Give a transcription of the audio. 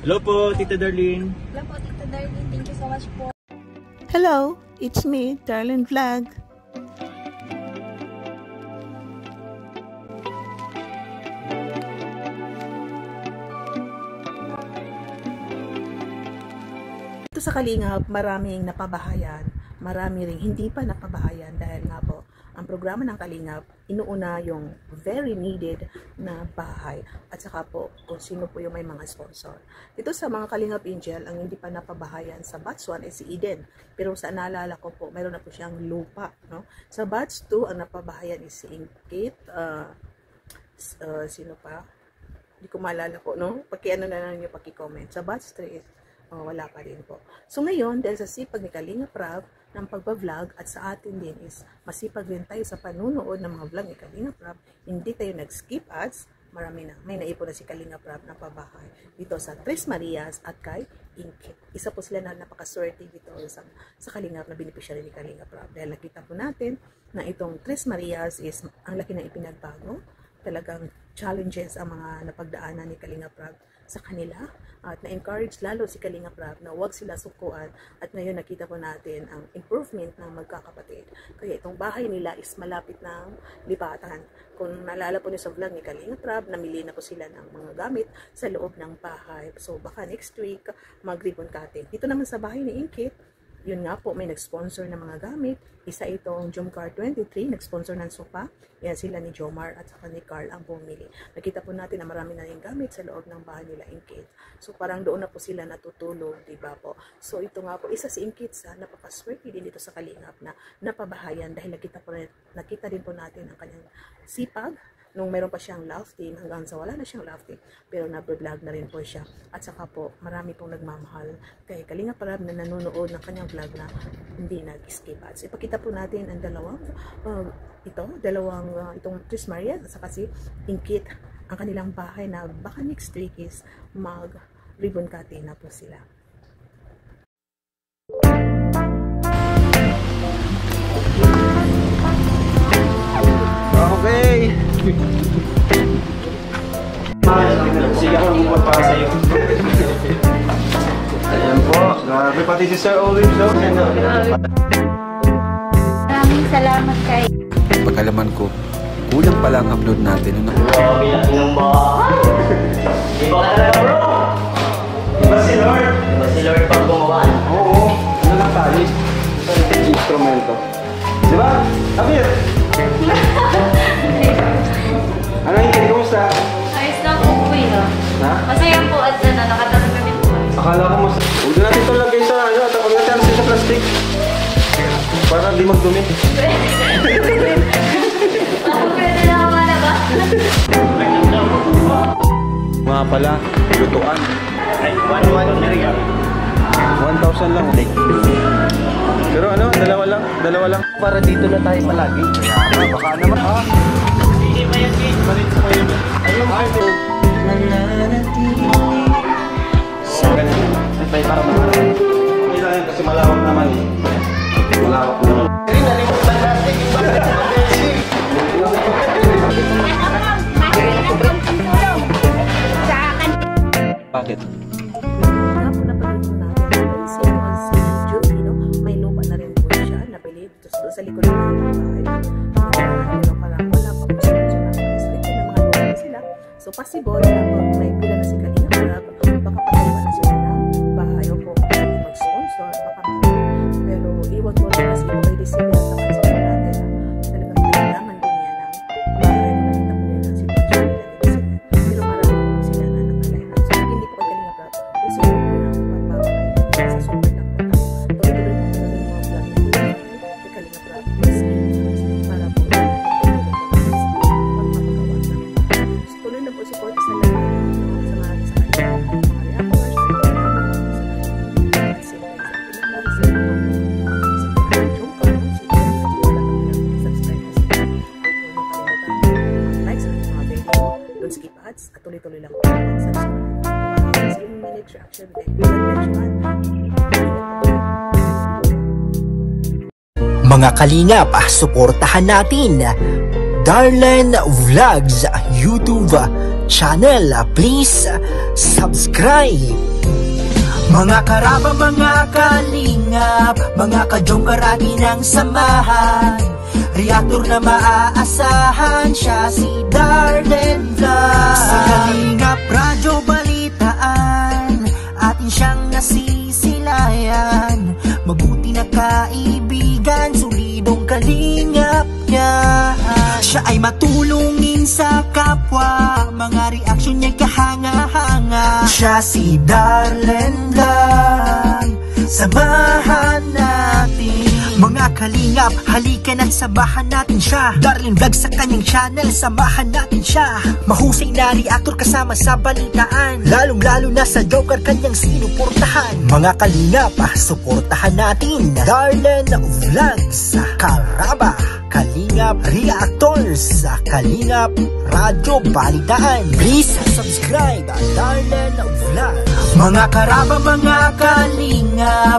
Hello po, Tita Darlene. Hello po, Tita Darlene. Thank you so much po. Hello, it's me, Darlene Vlog. Ito sa Kalingap, maraming napabahayan, marami ring hindi pa napabahayan dahil nga po, ang programa ng Kalingap, inuuna yung very needed na bahay at saka po kung sino po yung may mga sponsor. Ito sa mga Kalingap Angel, ang hindi pa napabahayan sa batch 1 ay si Eden. Pero sa naalala ko po, mayroon na po siyang lupa. No? Sa batch 2, ang napabahayan is si Inkit, sino pa? Hindi ko maalala po, no? Paki-ano na lang yung paki-comment. Sa batch 3 is wala pa rin po. So ngayon, dahil sa sipag ni Kalingap Rab ng pagbablog at sa atin din is masipag rin tayo sa panunood ng mga vlog ni Kalingap Rab, hindi tayo nag-skip ads, marami na. May naipon na si Kalingap Rab na pabahay dito sa Tres Marias at kay Inkit. Isa po sila na napakaswerte dito sa Kalingap na beneficiary ni Kalingap Rab. Dahil nakita po natin na itong Tres Marias is ang laki ng ipinagbago. Talagang challenges ang mga napagdaanan ni Kalingap Rab sa kanila at na-encourage lalo si Kalingap Rab na huwag sila sukuan at ngayon nakita po natin ang improvement ng magkakapatid. Kaya itong bahay nila is malapit ng lipatan. Kung naalala po niyo sa vlog ni Kalingap Rab, namili na po sila ng mga gamit sa loob ng bahay. So baka next week mag-ribbon cutting. Dito naman sa bahay ni Inkit, yun nga po, may nag-sponsor ng mga gamit. Isa itong Jomcar 23, nag-sponsor ng sofa. Yan sila ni Jomar at saka ni Carl ang bumili. Nakita po natin na marami na yung gamit sa loob ng bahay nila Inkit. So parang doon na po sila natutulog, diba po? So ito nga po, isa si Inkit sa napakaswerte din dito sa Kalingap na napabahayan dahil nakita din po natin ang kanyang sipag. Nung meron pa siyang love team, hanggang sa wala na siyang love team, pero nag-vlog na rin po siya. At saka po, marami pong nagmamahal kay Kalingap Rab na nanonood ng kanyang vlog na hindi nag-skip ads. Ipakita po natin ang itong Tres Marias at saka si Inkit, ang kanilang bahay na baka next week is mag-ribbon cutting na po sila. Okay! Siya ko muna para sa'yo. Ayan po. Grabe pati si Sir Olive. Maraming salamat kay... Pagkalaman ko, kulang pala ang upload natin. Grabe na ilang ba? Iba ka talaga bro! Iba si Lord! Iba si Lord pag gumawa. Oo. Ano lang tayo? Instrumento. Diba? Amir! Ano yung kini? Kumusta? Ayos lang po po yun. Ha? Masaya po at nakatapos kami po. Akala ko mas... Huwag na natin ito lagay sa ano at huwag natin sa plastic. Para di magdumi. Pwede na ako malabas. Mga pala, lutuan. 1,000 lang. Pero ano, dalawa lang. Para dito na tayo palagi. Kaya baka naman ha. Hindi ba yan, Kate? Balit sa kayo. Ayun, ito. Ay, para maharap. Hindi lang yan kasi malawak naman eh. Malawak naman. Hindi, nalimutan natin. Bakit? Sa likod ng bahay. Parang wala pa po sila ng mga lupa sila. So possible na may pila na si Kalingap Rab, baka patawa na sila na bahay o po mag-sponsor, baka pero iwag mo rin kasi may disipya sa kanila natin na talagang kailangan din niya ng bahay na nakita po nila si Kalingap Rab. Pero marami po sila na nakalain. So hindi po kay Kalingap Rab kung sino po ng pagpapalay sa super ng pata. Tuloy-tuloy po talaga ng mga vlog ni Kalingap Rab. Para po tuloy na po support sa lahat sa mga reactors skip ads at tuloy-tuloy lang po mag-subscribe. Sa minute reaction Mga Kalingap, suportahan natin Darlene Vlogs YouTube channel. Please subscribe. Mga karaba, mga kalingap, mga kajoker atin ang samahan. Reactor na maaasahan, siya si Darlen Vlog. Sa Kalingap Radyo Balitaan, atin siyang nasisilayan. Mabuti na kaibigan, solidong kalingap niya. Siya ay matulungin sa kapwa, mga reaksyon niya'y kahanga-hanga. Siya si Darlen Vlog, samahan natin. Mga kalingap, halika na't samahan natin siya. Darlen Vlog sa kanyang channel, samahan natin siya. Mahusay na reactor kasama sa balitaan, lalong lalo na sa joker kanyang sinuportahan. Mga kalingap, suportahan natin Darlen Vlog sa Karaba Kalingap Reactors sa Kalingap Radyo Balitaan. Please subscribe Darlen Vlog. Mga karaba, mga kalingap,